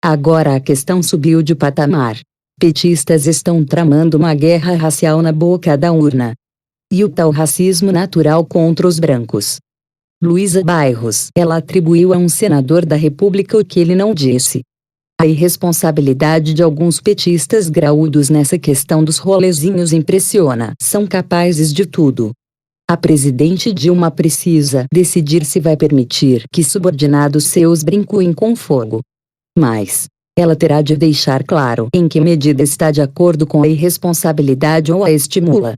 Agora a questão subiu de patamar. Petistas estão tramando uma guerra racial na boca da urna. E o tal racismo natural contra os brancos. Luísa Bairros, ela atribuiu a um senador da República o que ele não disse. A irresponsabilidade de alguns petistas graúdos nessa questão dos rolezinhos impressiona. São capazes de tudo. A presidente Dilma precisa decidir se vai permitir que subordinados seus brinquem com fogo. Mas ela terá de deixar claro em que medida está de acordo com a irresponsabilidade ou a estimula.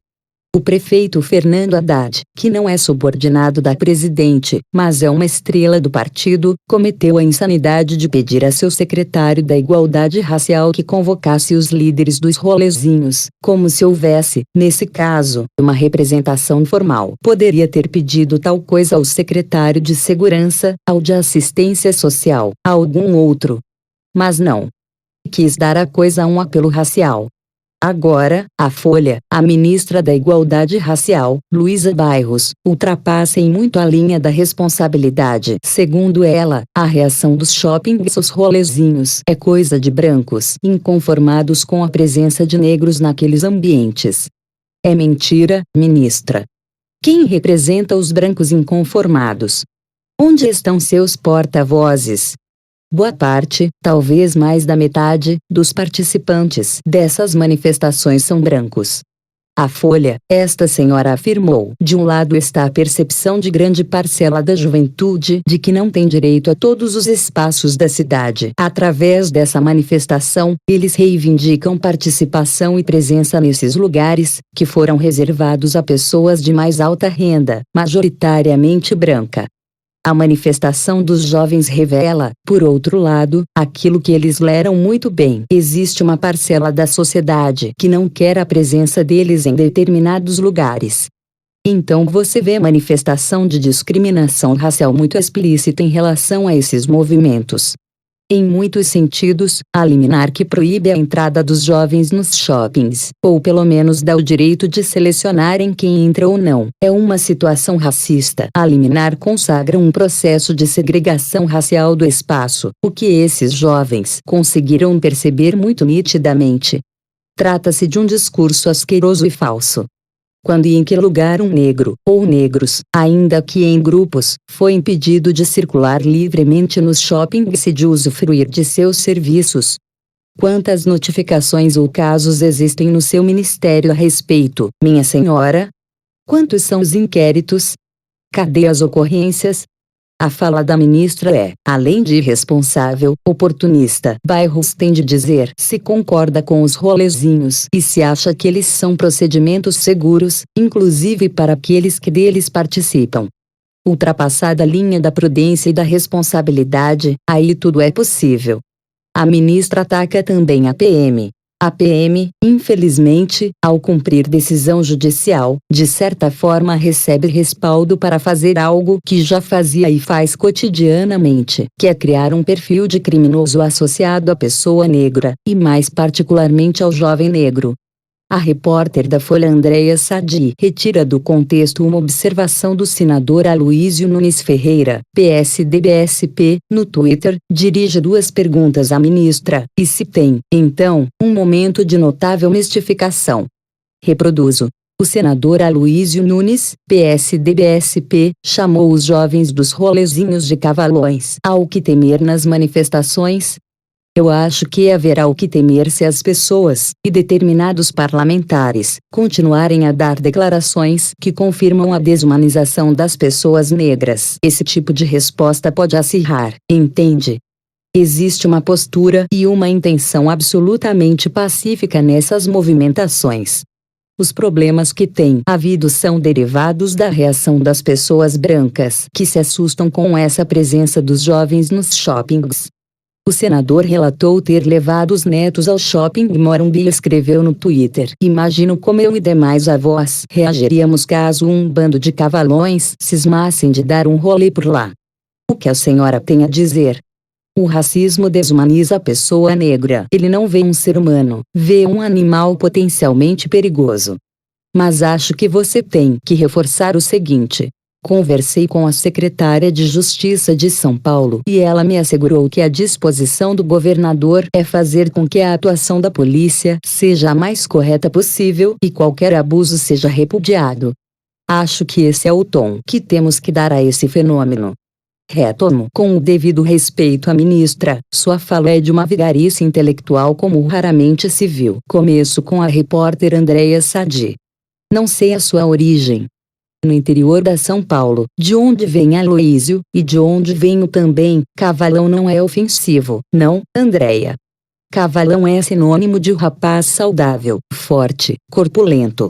O prefeito Fernando Haddad, que não é subordinado da presidente, mas é uma estrela do partido, cometeu a insanidade de pedir a seu secretário da Igualdade Racial que convocasse os líderes dos rolezinhos, como se houvesse, nesse caso, uma representação formal. Poderia ter pedido tal coisa ao secretário de Segurança, ao de Assistência Social, a algum outro. Mas não. Quis dar à coisa um apelo racial. Agora, a Folha, a ministra da Igualdade Racial, Luísa Bairros, ultrapassa em muito a linha da responsabilidade. Segundo ela, a reação dos shoppings aos rolezinhos é coisa de brancos inconformados com a presença de negros naqueles ambientes. É mentira, ministra. Quem representa os brancos inconformados? Onde estão seus porta-vozes? Boa parte, talvez mais da metade, dos participantes dessas manifestações são brancos. A Folha, esta senhora afirmou, de um lado está a percepção de grande parcela da juventude de que não tem direito a todos os espaços da cidade. Através dessa manifestação, eles reivindicam participação e presença nesses lugares, que foram reservados a pessoas de mais alta renda, majoritariamente branca. A manifestação dos jovens revela, por outro lado, aquilo que eles leram muito bem. Existe uma parcela da sociedade que não quer a presença deles em determinados lugares. Então você vê manifestação de discriminação racial muito explícita em relação a esses movimentos. Em muitos sentidos, a liminar que proíbe a entrada dos jovens nos shoppings, ou pelo menos dá o direito de selecionarem quem entra ou não, é uma situação racista. A liminar consagra um processo de segregação racial do espaço, o que esses jovens conseguiram perceber muito nitidamente. Trata-se de um discurso asqueroso e falso. Quando e em que lugar um negro, ou negros, ainda que em grupos, foi impedido de circular livremente nos shoppings e de usufruir de seus serviços? Quantas notificações ou casos existem no seu ministério a respeito, minha senhora? Quantos são os inquéritos? Cadê as ocorrências? A fala da ministra é, além de irresponsável, oportunista. Bairros tem de dizer se concorda com os rolezinhos e se acha que eles são procedimentos seguros, inclusive para aqueles que deles participam. Ultrapassada a linha da prudência e da responsabilidade, aí tudo é possível. A ministra ataca também a PM. A PM, infelizmente, ao cumprir decisão judicial, de certa forma recebe respaldo para fazer algo que já fazia e faz cotidianamente, que é criar um perfil de criminoso associado à pessoa negra, e mais particularmente ao jovem negro. A repórter da Folha Andréa Sadi retira do contexto uma observação do senador Aloísio Nunes Ferreira, PSDB-SP, no Twitter, dirige duas perguntas à ministra, e se tem, então, um momento de notável mistificação. Reproduzo. O senador Aloísio Nunes, PSDB-SP, chamou os jovens dos rolezinhos de cavalões. Há o que temer nas manifestações? Eu acho que haverá o que temer se as pessoas, e determinados parlamentares, continuarem a dar declarações que confirmam a desumanização das pessoas negras. Esse tipo de resposta pode acirrar, entende? Existe uma postura e uma intenção absolutamente pacífica nessas movimentações. Os problemas que têm havido são derivados da reação das pessoas brancas que se assustam com essa presença dos jovens nos shoppings. O senador relatou ter levado os netos ao shopping em Morumbi e escreveu no Twitter: imagino como eu e demais avós reagiríamos caso um bando de cavalões cismassem de dar um rolê por lá. O que a senhora tem a dizer? O racismo desumaniza a pessoa negra. Ele não vê um ser humano, vê um animal potencialmente perigoso. Mas acho que você tem que reforçar o seguinte. Conversei com a secretária de Justiça de São Paulo e ela me assegurou que a disposição do governador é fazer com que a atuação da polícia seja a mais correta possível e qualquer abuso seja repudiado. Acho que esse é o tom que temos que dar a esse fenômeno. Retomo com o devido respeito à ministra, sua fala é de uma vigarice intelectual como raramente se viu. Começo com a repórter Andréa Sadi. Não sei a sua origem. No interior da São Paulo, de onde vem Aloísio, e de onde venho também, cavalão não é ofensivo, não, Andréa. Cavalão é sinônimo de rapaz saudável, forte, corpulento.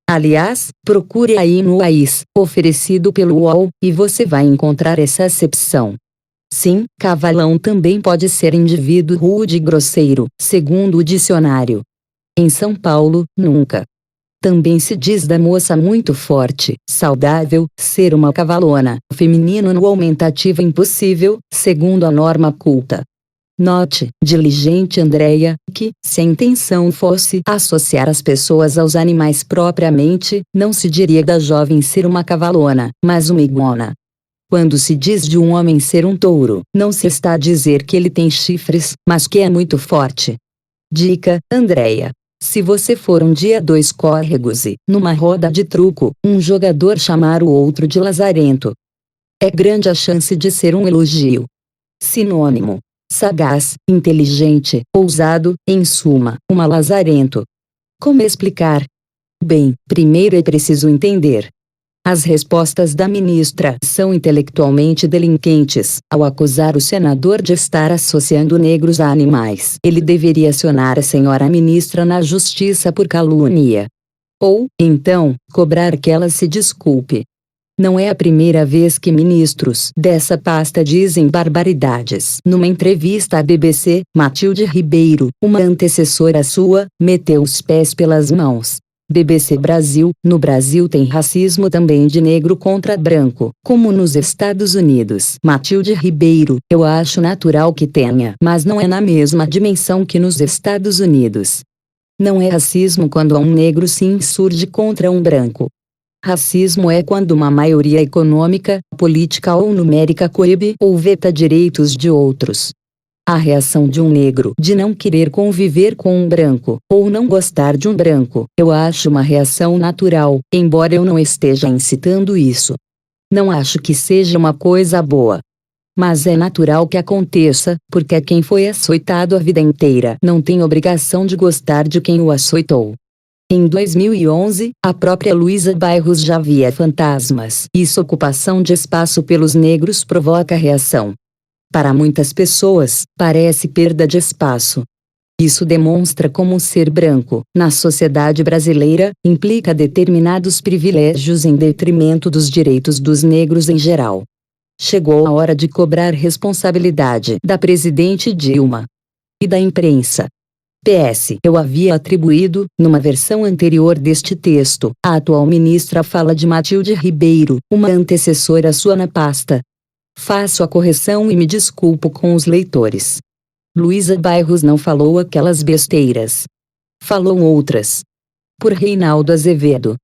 Aliás, procure aí no AIS, oferecido pelo UOL, e você vai encontrar essa acepção. Sim, cavalão também pode ser indivíduo rude e grosseiro, segundo o dicionário. Em São Paulo, nunca. Também se diz da moça muito forte, saudável, ser uma cavalona, feminino no aumentativo impossível, segundo a norma culta. Note, diligente Andréa, que, se a intenção fosse associar as pessoas aos animais propriamente, não se diria da jovem ser uma cavalona, mas uma iguana. Quando se diz de um homem ser um touro, não se está a dizer que ele tem chifres, mas que é muito forte. Dica, Andréa. Se você for um dia dois córregos e, numa roda de truco, um jogador chamar o outro de lazarento, é grande a chance de ser um elogio. Sinônimo: sagaz, inteligente, ousado, em suma, uma lazarento. Como explicar? Bem, primeiro é preciso entender. As respostas da ministra são intelectualmente delinquentes. Ao acusar o senador de estar associando negros a animais, ele deveria acionar a senhora ministra na justiça por calúnia. Ou, então, cobrar que ela se desculpe. Não é a primeira vez que ministros dessa pasta dizem barbaridades. Numa entrevista à BBC, Matilde Ribeiro, uma antecessora sua, meteu os pés pelas mãos. BBC Brasil: no Brasil tem racismo também de negro contra branco, como nos Estados Unidos. Matilde Ribeiro: eu acho natural que tenha, mas não é na mesma dimensão que nos Estados Unidos. Não é racismo quando um negro se insurge contra um branco. Racismo é quando uma maioria econômica, política ou numérica coíbe ou veta direitos de outros. A reação de um negro de não querer conviver com um branco, ou não gostar de um branco, eu acho uma reação natural, embora eu não esteja incitando isso. Não acho que seja uma coisa boa. Mas é natural que aconteça, porque quem foi açoitado a vida inteira não tem obrigação de gostar de quem o açoitou. Em 2011, a própria Luísa Bairros já via fantasmas. Isso, ocupação de espaço pelos negros, provoca reação. Para muitas pessoas, parece perda de espaço. Isso demonstra como ser branco, na sociedade brasileira, implica determinados privilégios em detrimento dos direitos dos negros em geral. Chegou a hora de cobrar responsabilidade da presidente Dilma e da imprensa. PS. Eu havia atribuído, numa versão anterior deste texto, a atual ministra fala de Matilde Ribeiro, uma antecessora sua na pasta. Faço a correção e me desculpo com os leitores. Luísa Bairros não falou aquelas besteiras. Falou outras. Por Reinaldo Azevedo.